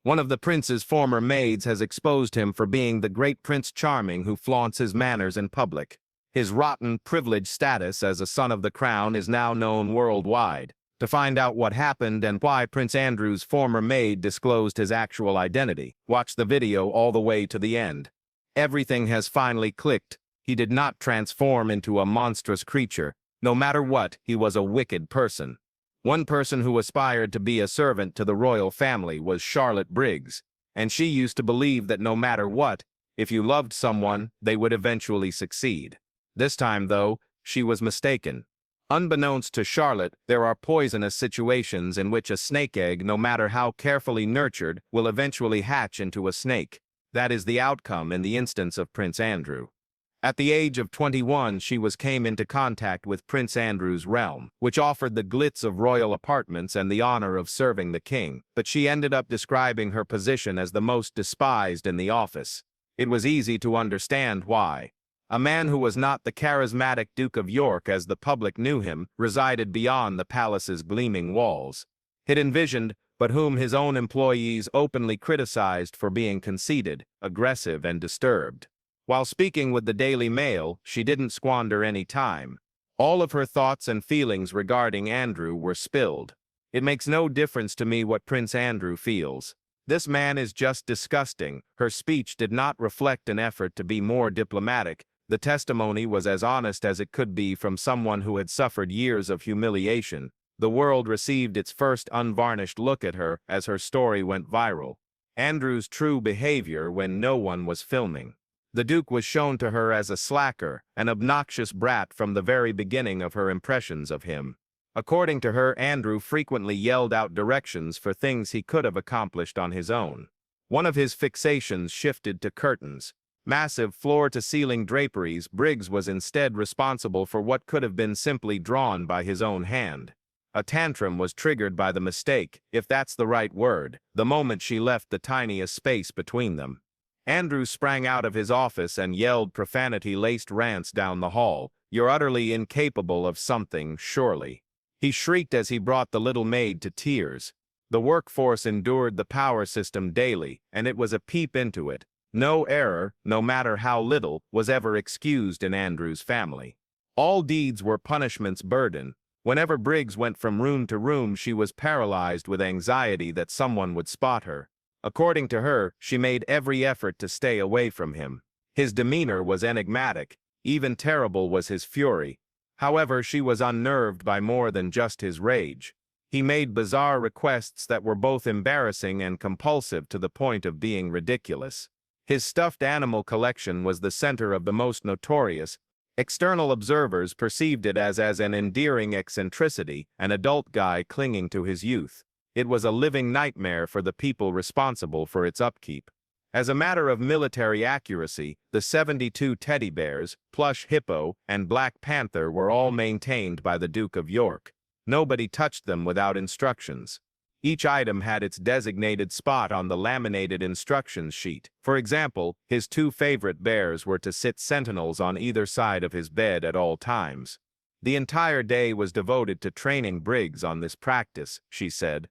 One of the prince's former maids has exposed him for being the great Prince Charming who flaunts his manners in public. His rotten, privileged status as a son of the crown is now known worldwide. To find out what happened and why Prince Andrew's former maid disclosed his actual identity, watch the video all the way to the end. Everything has finally clicked. He did not transform into a monstrous creature. No matter what, he was a wicked person. One person who aspired to be a servant to the royal family was Charlotte Briggs, and she used to believe that no matter what, if you loved someone, they would eventually succeed. This time, though, she was mistaken. Unbeknownst to Charlotte, there are poisonous situations in which a snake egg, no matter how carefully nurtured, will eventually hatch into a snake. That is the outcome in the instance of Prince Andrew. At the age of 21, she came into contact with Prince Andrew's realm, which offered the glitz of royal apartments and the honor of serving the king, but she ended up describing her position as the most despised in the office. It was easy to understand why. A man who was not the charismatic Duke of York as the public knew him resided beyond the palace's gleaming walls. It envisioned, but whom his own employees openly criticized for being conceited, aggressive, and disturbed. While speaking with the Daily Mail, she didn't squander any time. All of her thoughts and feelings regarding Andrew were spilled. It makes no difference to me what Prince Andrew feels. This man is just disgusting. Her speech did not reflect an effort to be more diplomatic. The testimony was as honest as it could be from someone who had suffered years of humiliation. The world received its first unvarnished look at her as her story went viral. Andrew's true behavior when no one was filming. The Duke was shown to her as a slacker, an obnoxious brat from the very beginning of her impressions of him. According to her, Andrew frequently yelled out directions for things he could have accomplished on his own. One of his fixations shifted to curtains. Massive floor-to-ceiling draperies, Briggs was instead responsible for what could have been simply drawn by his own hand. A tantrum was triggered by the mistake, if that's the right word, the moment she left the tiniest space between them. Andrew sprang out of his office and yelled profanity-laced rants down the hall. "You're utterly incapable of something, surely." He shrieked as he brought the little maid to tears. The workforce endured the power system daily, and it was a peep into it. No error, no matter how little, was ever excused in Andrew's family. All deeds were punishment's burden. Whenever Briggs went from room to room, she was paralyzed with anxiety that someone would spot her. According to her, she made every effort to stay away from him. His demeanor was enigmatic. Even terrible was his fury. However, she was unnerved by more than just his rage. He made bizarre requests that were both embarrassing and compulsive to the point of being ridiculous. His stuffed animal collection was the center of the most notorious. External observers perceived it as an endearing eccentricity, an adult guy clinging to his youth. It was a living nightmare for the people responsible for its upkeep. As a matter of military accuracy, the 72 teddy bears, plush hippo, and Black Panther were all maintained by the Duke of York. Nobody touched them without instructions. Each item had its designated spot on the laminated instructions sheet. For example, his two favorite bears were to sit sentinels on either side of his bed at all times. The entire day was devoted to training Briggs on this practice, she said.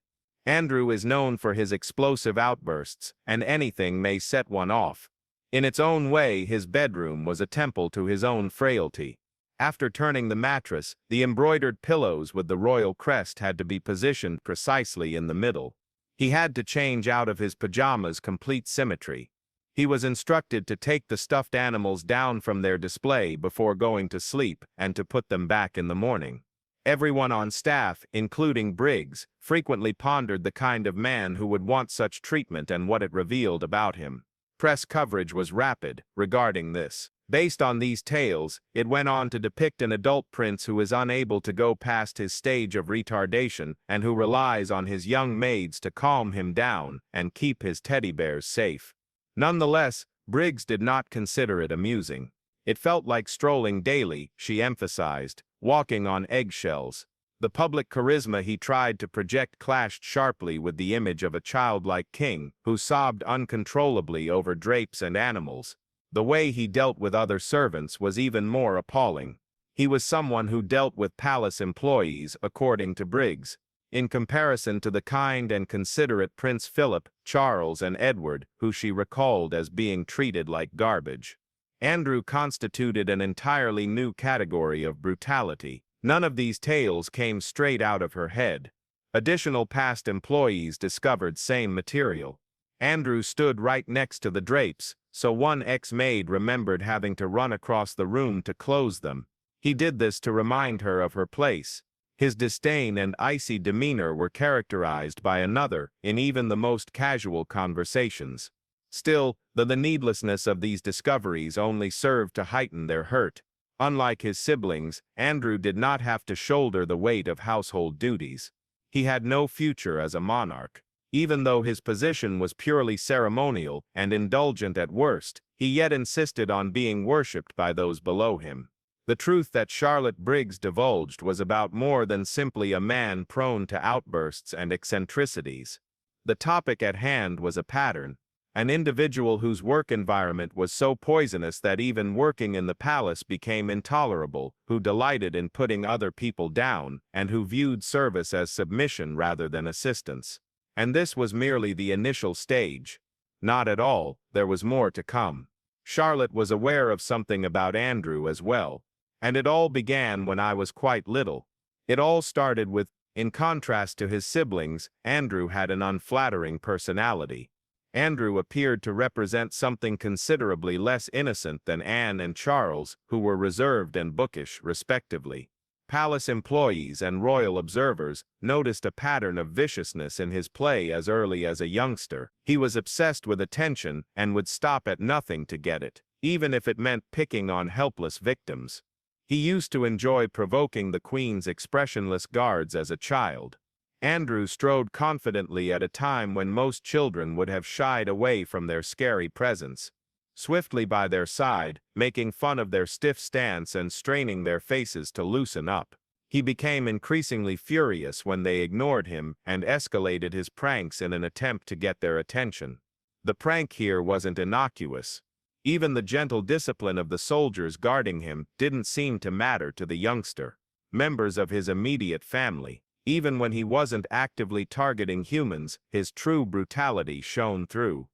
Andrew is known for his explosive outbursts, and anything may set one off. In its own way, his bedroom was a temple to his own frailty. After turning the mattress, the embroidered pillows with the royal crest had to be positioned precisely in the middle. He had to change out of his pajamas complete symmetry. He was instructed to take the stuffed animals down from their display before going to sleep and to put them back in the morning. Everyone on staff, including Briggs, frequently pondered the kind of man who would want such treatment and what it revealed about him. Press coverage was rapid regarding this. Based on these tales, it went on to depict an adult prince who is unable to go past his stage of retardation and who relies on his young maids to calm him down and keep his teddy bears safe. Nonetheless, Briggs did not consider it amusing. It felt like strolling daily, she emphasized, walking on eggshells. The public charisma he tried to project clashed sharply with the image of a childlike king who sobbed uncontrollably over drapes and animals. The way he dealt with other servants was even more appalling. He was someone who dealt with palace employees, according to Briggs. in comparison to the kind and considerate Prince Philip, Charles, and Edward, who she recalled as being treated like garbage. Andrew constituted an entirely new category of brutality. None of these tales came straight out of her head. Additional past employees discovered same material. Andrew stood right next to the drapes, so one ex-maid remembered having to run across the room to close them. He did this to remind her of her place. His disdain and icy demeanor were characterized by another in even the most casual conversations. Still, the needlessness of these discoveries only served to heighten their hurt. Unlike his siblings, Andrew did not have to shoulder the weight of household duties. He had no future as a monarch. Even though his position was purely ceremonial and indulgent at worst, he yet insisted on being worshipped by those below him. The truth that Charlotte Briggs divulged was about more than simply a man prone to outbursts and eccentricities. The topic at hand was a pattern, an individual whose work environment was so poisonous that even working in the palace became intolerable, who delighted in putting other people down, and who viewed service as submission rather than assistance. And this was merely the initial stage. Not at all, there was more to come. Charlotte was aware of something about Andrew as well. And it all began when I was quite little. It all started with, in contrast to his siblings, Andrew had an unflattering personality. Andrew appeared to represent something considerably less innocent than Anne and Charles, who were reserved and bookish, respectively. Palace employees and royal observers noticed a pattern of viciousness in his play as early as a youngster. He was obsessed with attention and would stop at nothing to get it, even if it meant picking on helpless victims. He used to enjoy provoking the Queen's expressionless guards as a child. Andrew strode confidently at a time when most children would have shied away from their scary presence. Swiftly by their side, making fun of their stiff stance and straining their faces to loosen up. He became increasingly furious when they ignored him and escalated his pranks in an attempt to get their attention. The prank here wasn't innocuous. Even the gentle discipline of the soldiers guarding him didn't seem to matter to the youngster. Members of his immediate family, even when he wasn't actively targeting humans, his true brutality shone through.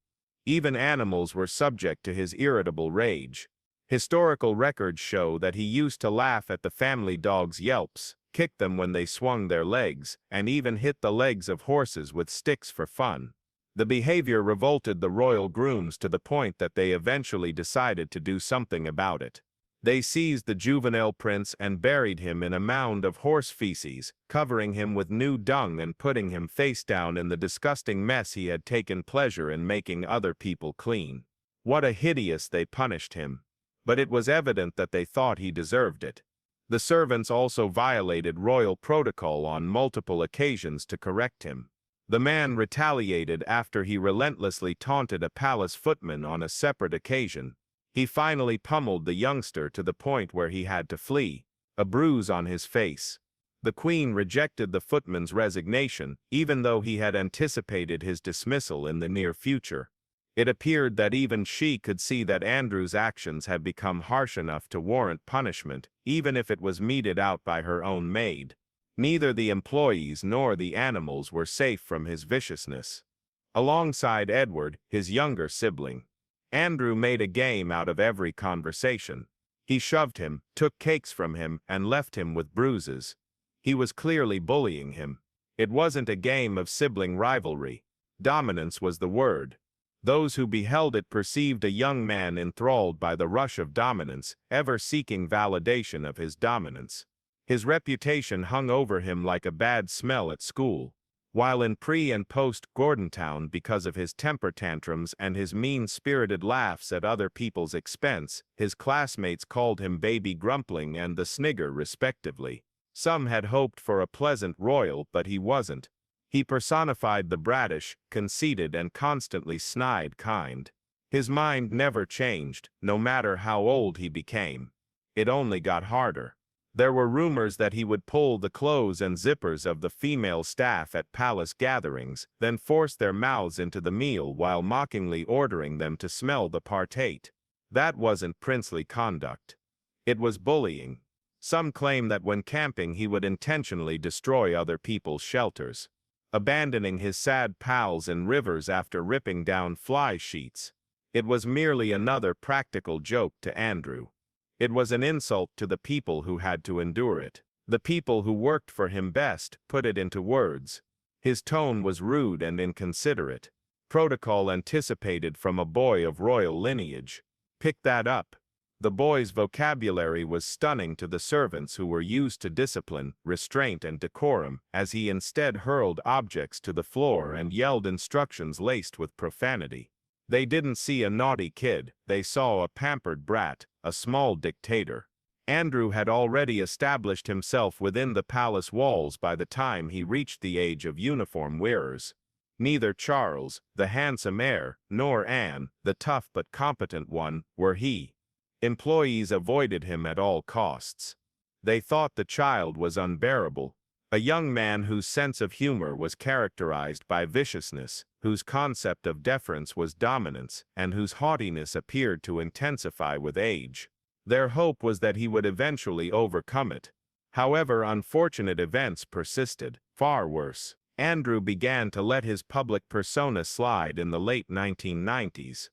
Even animals were subject to his irritable rage. Historical records show that he used to laugh at the family dog's yelps, kick them when they swung their legs, and even hit the legs of horses with sticks for fun. The behavior revolted the royal grooms to the point that they eventually decided to do something about it. They seized the juvenile prince and buried him in a mound of horse feces, covering him with new dung and putting him face down in the disgusting mess he had taken pleasure in making other people clean. What a hideous they punished him. But it was evident that they thought he deserved it. The servants also violated royal protocol on multiple occasions to correct him. The man retaliated after he relentlessly taunted a palace footman on a separate occasion. He finally pummeled the youngster to the point where he had to flee, a bruise on his face. The Queen rejected the footman's resignation, even though he had anticipated his dismissal in the near future. It appeared that even she could see that Andrew's actions had become harsh enough to warrant punishment, even if it was meted out by her own maid. Neither the employees nor the animals were safe from his viciousness. Alongside Edward, his younger sibling, Andrew made a game out of every conversation. He shoved him, took cakes from him, and left him with bruises. He was clearly bullying him. It wasn't a game of sibling rivalry. Dominance was the word. Those who beheld it perceived a young man enthralled by the rush of dominance, ever seeking validation of his dominance. His reputation hung over him like a bad smell at school. While in pre- and post-Gordontown, because of his temper tantrums and his mean-spirited laughs at other people's expense, his classmates called him Baby Grumpling and the Snigger respectively. Some had hoped for a pleasant royal, but he wasn't. He personified the brattish, conceited, and constantly snide kind. His mind never changed, no matter how old he became. It only got harder. There were rumors that he would pull the clothes and zippers of the female staff at palace gatherings, then force their mouths into the meal while mockingly ordering them to smell the partate. That wasn't princely conduct. It was bullying. Some claim that when camping he would intentionally destroy other people's shelters, abandoning his sad pals in rivers after ripping down fly sheets. It was merely another practical joke to Andrew. It was an insult to the people who had to endure it. The people who worked for him best put it into words. His tone was rude and inconsiderate. Protocol anticipated from a boy of royal lineage. Pick that up. The boy's vocabulary was stunning to the servants who were used to discipline, restraint, and decorum, as he instead hurled objects to the floor and yelled instructions laced with profanity. They didn't see a naughty kid, they saw a pampered brat, a small dictator. Andrew had already established himself within the palace walls by the time he reached the age of uniform wearers. Neither Charles, the handsome heir, nor Anne, the tough but competent one, were he. Employees avoided him at all costs. They thought the child was unbearable, a young man whose sense of humor was characterized by viciousness, whose concept of deference was dominance, and whose haughtiness appeared to intensify with age. Their hope was that he would eventually overcome it. However, unfortunate events persisted. Far worse. Andrew began to let his public persona slide in the late 1990s.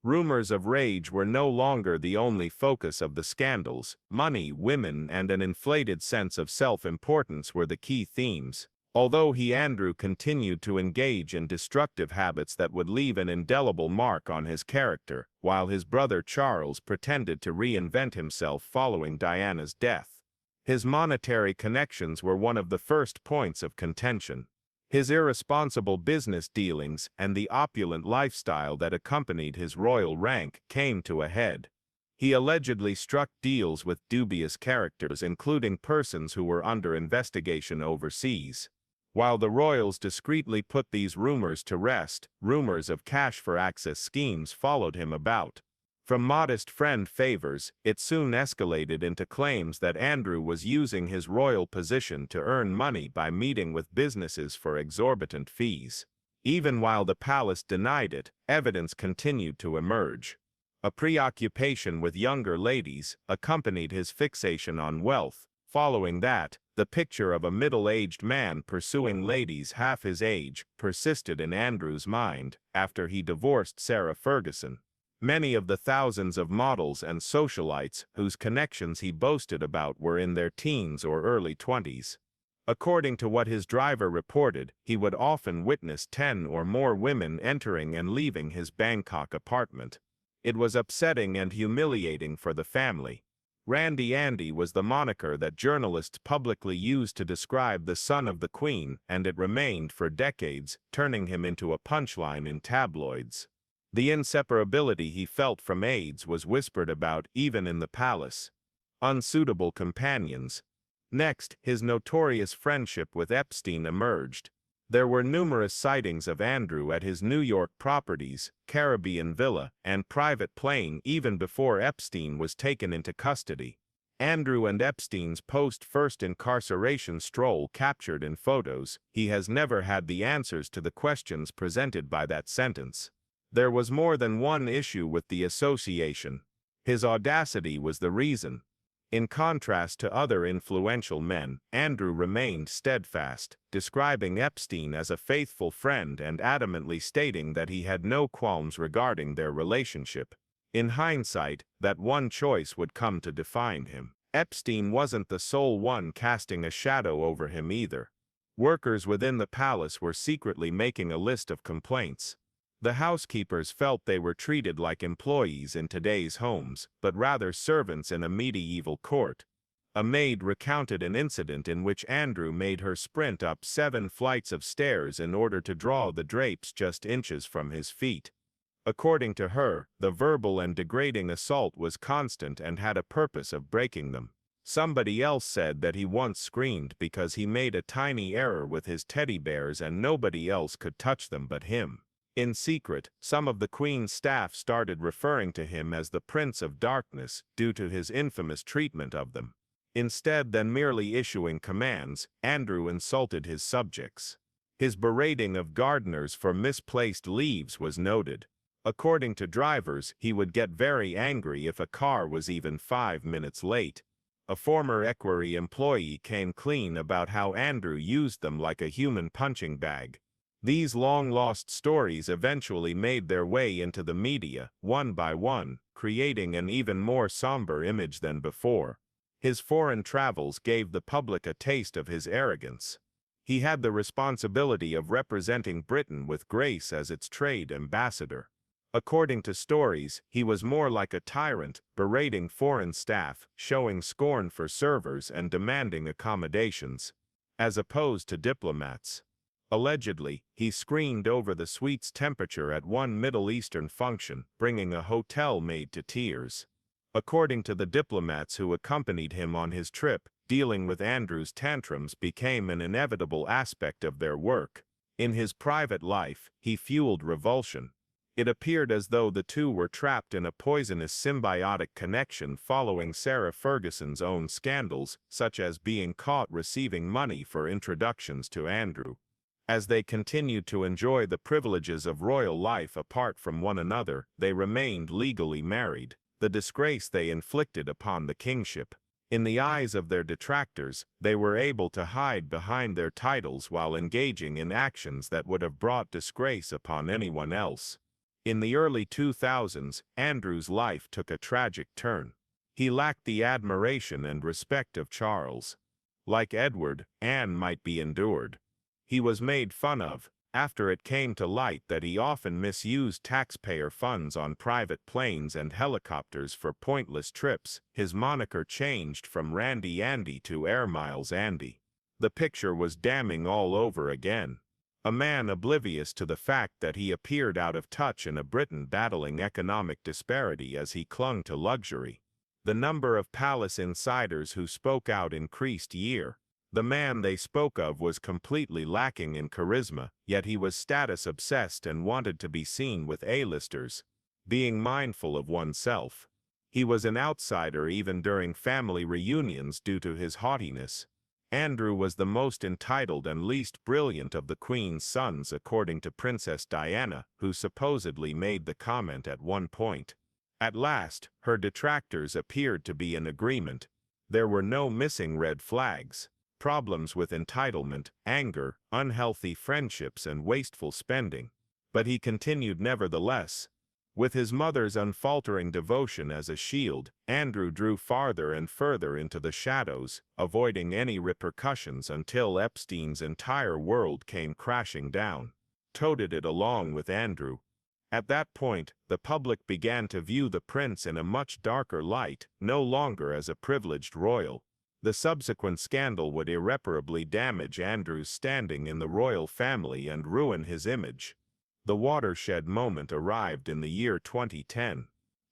Rumors of rage were no longer the only focus of the scandals. Money, women, and an inflated sense of self-importance were the key themes. Although Andrew continued to engage in destructive habits that would leave an indelible mark on his character, while his brother Charles pretended to reinvent himself following Diana's death. His monetary connections were one of the first points of contention. His irresponsible business dealings and the opulent lifestyle that accompanied his royal rank came to a head. He allegedly struck deals with dubious characters, including persons who were under investigation overseas. While the royals discreetly put these rumors to rest, rumors of cash-for-access schemes followed him about. From modest friend favors, it soon escalated into claims that Andrew was using his royal position to earn money by meeting with businesses for exorbitant fees. Even while the palace denied it, evidence continued to emerge. A preoccupation with younger ladies accompanied his fixation on wealth. Following that, the picture of a middle-aged man pursuing ladies half his age persisted in Andrew's mind after he divorced Sarah Ferguson. Many of the thousands of models and socialites whose connections he boasted about were in their teens or early 20s. According to what his driver reported, he would often witness 10 or more women entering and leaving his Bangkok apartment. It was upsetting and humiliating for the family. Randy Andy was the moniker that journalists publicly used to describe the son of the Queen, and it remained for decades, turning him into a punchline in tabloids. The inseparability he felt from maids was whispered about even in the palace. Unsuitable companions. Next, his notorious friendship with Epstein emerged. There were numerous sightings of Andrew at his New York properties, Caribbean villa, and private plane even before Epstein was taken into custody. Andrew and Epstein's post-first incarceration stroll captured in photos. He has never had the answers to the questions presented by that sentence. There was more than one issue with the association. His audacity was the reason. In contrast to other influential men, Andrew remained steadfast, describing Epstein as a faithful friend and adamantly stating that he had no qualms regarding their relationship. In hindsight, that one choice would come to define him. Epstein wasn't the sole one casting a shadow over him either. Workers within the palace were secretly making a list of complaints. The housekeepers felt they were treated like employees in today's homes, but rather servants in a medieval court. A maid recounted an incident in which Andrew made her sprint up 7 flights of stairs in order to draw the drapes just inches from his feet. According to her, the verbal and degrading assault was constant and had a purpose of breaking them. Somebody else said that he once screamed because he made a tiny error with his teddy bears and nobody else could touch them but him. In secret, some of the Queen's staff started referring to him as the Prince of Darkness due to his infamous treatment of them. Instead than merely issuing commands, Andrew insulted his subjects. His berating of gardeners for misplaced leaves was noted. According to drivers, he would get very angry if a car was even 5 minutes late. A former equerry employee came clean about how Andrew used them like a human punching bag. These long-lost stories eventually made their way into the media, one by one, creating an even more somber image than before. His foreign travels gave the public a taste of his arrogance. He had the responsibility of representing Britain with grace as its trade ambassador. According to stories, he was more like a tyrant, berating foreign staff, showing scorn for servers and demanding accommodations, as opposed to diplomats. Allegedly, he screamed over the suite's temperature at one Middle Eastern function, bringing a hotel maid to tears. According to the diplomats who accompanied him on his trip, dealing with Andrew's tantrums became an inevitable aspect of their work. In his private life, he fueled revulsion. It appeared as though the two were trapped in a poisonous symbiotic connection following Sarah Ferguson's own scandals, such as being caught receiving money for introductions to Andrew. As they continued to enjoy the privileges of royal life apart from one another, they remained legally married. The disgrace they inflicted upon the kingship. In the eyes of their detractors, they were able to hide behind their titles while engaging in actions that would have brought disgrace upon anyone else. In the early 2000s, Andrew's life took a tragic turn. He lacked the admiration and respect of Charles. Like Edward, Anne might be endured. He was made fun of, after it came to light that he often misused taxpayer funds on private planes and helicopters for pointless trips. His moniker changed from Randy Andy to Air Miles Andy. The picture was damning all over again. A man oblivious to the fact that he appeared out of touch in a Britain battling economic disparity as he clung to luxury. The number of palace insiders who spoke out increased year. The man they spoke of was completely lacking in charisma, yet he was status-obsessed and wanted to be seen with A-listers, being mindful of oneself. He was an outsider even during family reunions due to his haughtiness. Andrew was the most entitled and least brilliant of the Queen's sons according to Princess Diana, who supposedly made the comment at one point. At last, her detractors appeared to be in agreement. There were no missing red flags. Problems with entitlement, anger, unhealthy friendships and wasteful spending. But he continued nevertheless. With his mother's unfaltering devotion as a shield, Andrew drew farther and further into the shadows, avoiding any repercussions until Epstein's entire world came crashing down. Toted it along with Andrew. At that point, the public began to view the prince in a much darker light, no longer as a privileged royal. The subsequent scandal would irreparably damage Andrew's standing in the royal family and ruin his image. The watershed moment arrived in the year 2010.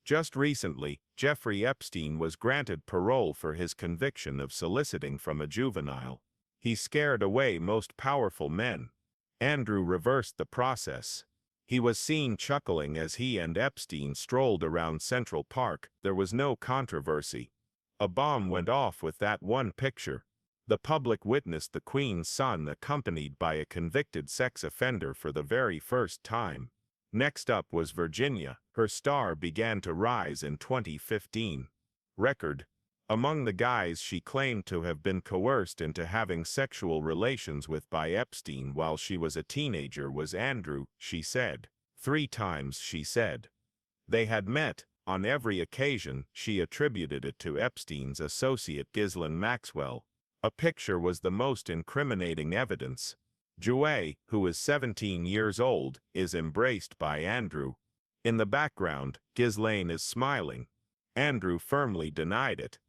Just recently, Jeffrey Epstein was granted parole for his conviction of soliciting from a juvenile. He scared away most powerful men. Andrew reversed the process. He was seen chuckling as he and Epstein strolled around Central Park. There was no controversy. A bomb went off with that one picture. The public witnessed the Queen's son accompanied by a convicted sex offender for the very first time. Next up was Virginia. Her star began to rise in 2015. Record. Among the guys she claimed to have been coerced into having sexual relations with by Epstein while she was a teenager was Andrew, she said. 3 times, she said. They had met. On every occasion, she attributed it to Epstein's associate Ghislaine Maxwell. A picture was the most incriminating evidence. Jouet, who is 17 years old, is embraced by Andrew. In the background, Ghislaine is smiling. Andrew firmly denied it.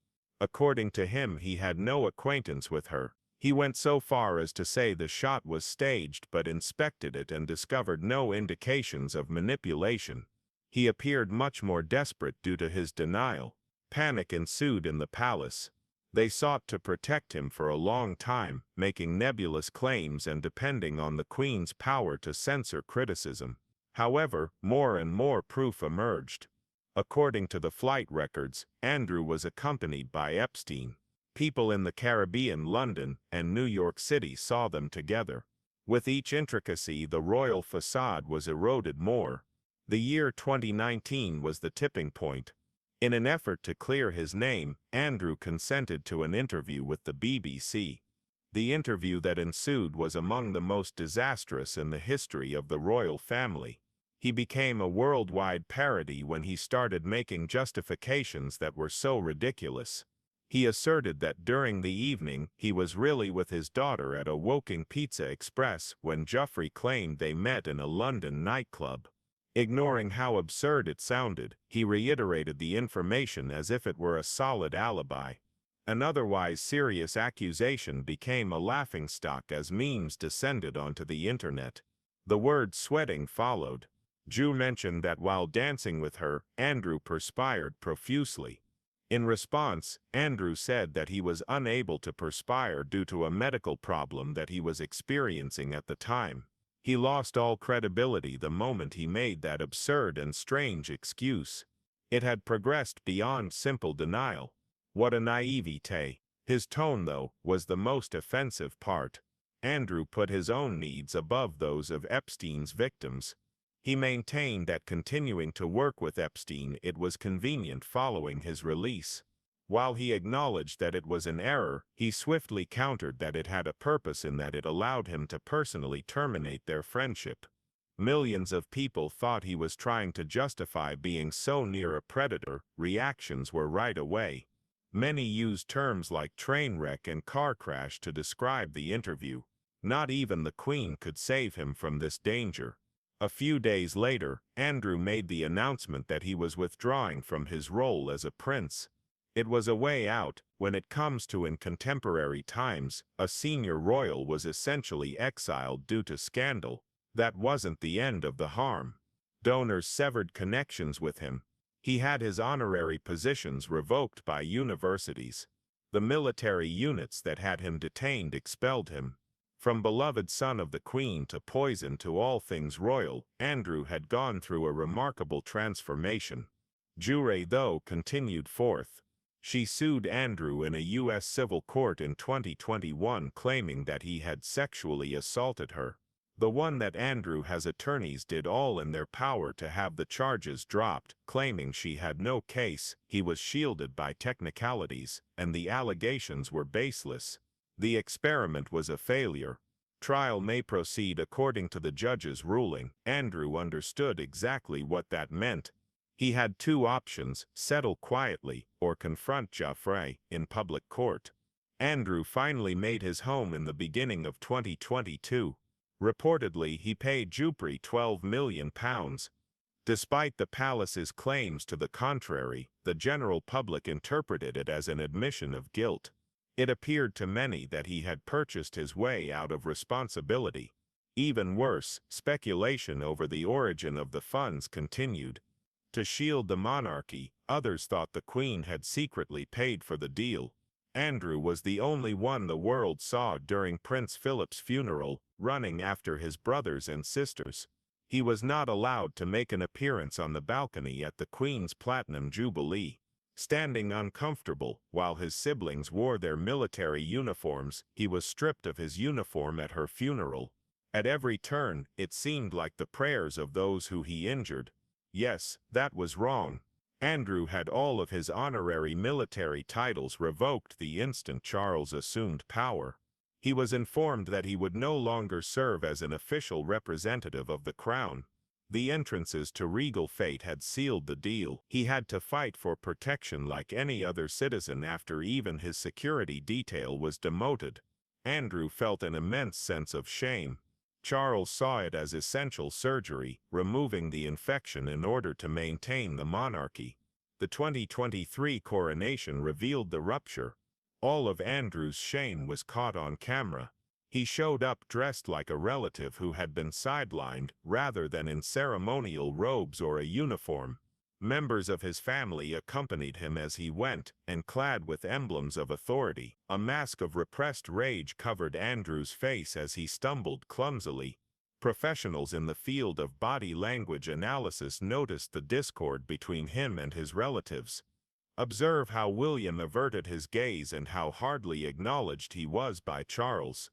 According to him, he had no acquaintance with her. He went so far as to say the shot was staged but inspected it and discovered no indications of manipulation. He appeared much more desperate due to his denial. Panic ensued in the palace. They sought to protect him for a long time, making nebulous claims and depending on the Queen's power to censor criticism. However, more and more proof emerged. According to the flight records, Andrew was accompanied by Epstein. People in the Caribbean, London, and New York City saw them together. With each intricacy, the royal facade was eroded more. The year 2019 was the tipping point. In an effort to clear his name, Andrew consented to an interview with the BBC. The interview that ensued was among the most disastrous in the history of the royal family. He became a worldwide parody when he started making justifications that were so ridiculous. He asserted that during the evening he was really with his daughter at a Woking Pizza Express when Geoffrey claimed they met in a London nightclub. Ignoring how absurd it sounded, he reiterated the information as if it were a solid alibi. An otherwise serious accusation became a laughingstock as memes descended onto the internet. The word sweating followed. Ju mentioned that while dancing with her, Andrew perspired profusely. In response, Andrew said that he was unable to perspire due to a medical problem that he was experiencing at the time. He lost all credibility the moment he made that absurd and strange excuse. It had progressed beyond simple denial. What a naivete. His tone, though, was the most offensive part. Andrew put his own needs above those of Epstein's victims. He maintained that continuing to work with Epstein it was convenient following his release. While he acknowledged that it was an error, he swiftly countered that it had a purpose in that it allowed him to personally terminate their friendship. Millions of people thought he was trying to justify being so near a predator. Reactions were right away. Many used terms like train wreck and car crash to describe the interview. Not even the Queen could save him from this danger. A few days later, Andrew made the announcement that he was withdrawing from his role as a prince. It was a way out. When it comes to in contemporary times, a senior royal was essentially exiled due to scandal. That wasn't the end of the harm. Donors severed connections with him. He had his honorary positions revoked by universities. The military units that had him detained expelled him. From beloved son of the Queen to poison to all things royal, Andrew had gone through a remarkable transformation. Jure, though, continued forth. She sued Andrew in a U.S. civil court in 2021 claiming that he had sexually assaulted her. The one that Andrew has attorneys did all in their power to have the charges dropped, claiming she had no case. He was shielded by technicalities, and the allegations were baseless. The experiment was a failure. Trial may proceed according to the judge's ruling. Andrew understood exactly what that meant. He had two options: settle quietly or confront Geoffrey in public court. Andrew finally made his home in the beginning of 2022. Reportedly, he paid Geoffrey £12 million. Despite the palace's claims to the contrary, the general public interpreted it as an admission of guilt. It appeared to many that he had purchased his way out of responsibility. Even worse, speculation over the origin of the funds continued. To shield the monarchy, others thought the Queen had secretly paid for the deal. Andrew was the only one the world saw during Prince Philip's funeral, running after his brothers and sisters. He was not allowed to make an appearance on the balcony at the Queen's Platinum Jubilee. Standing uncomfortable, while his siblings wore their military uniforms, he was stripped of his uniform at her funeral. At every turn, it seemed like the prayers of those who he injured. Yes, that was wrong. Andrew had all of his honorary military titles revoked the instant Charles assumed power. He was informed that he would no longer serve as an official representative of the crown. The entrances to regal fate had sealed the deal. He had to fight for protection like any other citizen after even his security detail was demoted. Andrew felt an immense sense of shame. Charles saw it as essential surgery, removing the infection in order to maintain the monarchy. The 2023 coronation revealed the rupture. All of Andrew's shame was caught on camera. He showed up dressed like a relative who had been sidelined, rather than in ceremonial robes or a uniform. Members of his family accompanied him as he went, and clad with emblems of authority. A mask of repressed rage covered Andrew's face as he stumbled clumsily. Professionals in the field of body language analysis noticed the discord between him and his relatives. Observe how William averted his gaze and how hardly acknowledged he was by Charles.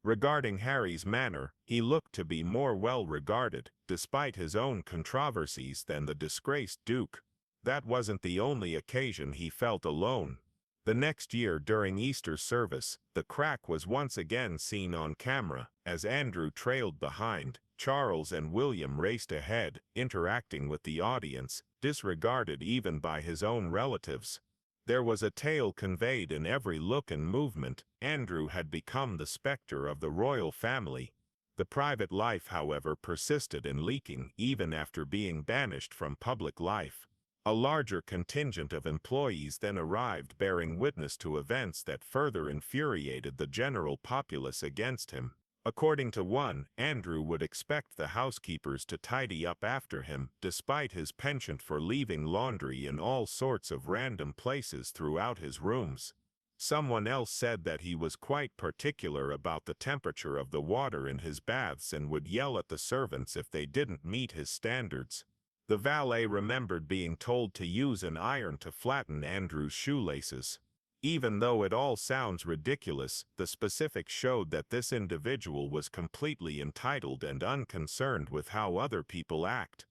Regarding Harry's manner, he looked to be more well regarded, despite his own controversies, than the disgraced Duke. That wasn't the only occasion he felt alone. The next year during Easter service, the crack was once again seen on camera. As Andrew trailed behind, Charles and William raced ahead, interacting with the audience, disregarded even by his own relatives. There was a tale conveyed in every look and movement. Andrew had become the specter of the royal family. The private life, however, persisted in leaking even after being banished from public life. A larger contingent of employees then arrived, bearing witness to events that further infuriated the general populace against him. According to one, Andrew would expect the housekeepers to tidy up after him, despite his penchant for leaving laundry in all sorts of random places throughout his rooms. Someone else said that he was quite particular about the temperature of the water in his baths and would yell at the servants if they didn't meet his standards. The valet remembered being told to use an iron to flatten Andrew's shoelaces. Even though it all sounds ridiculous, the specifics showed that this individual was completely entitled and unconcerned with how other people act.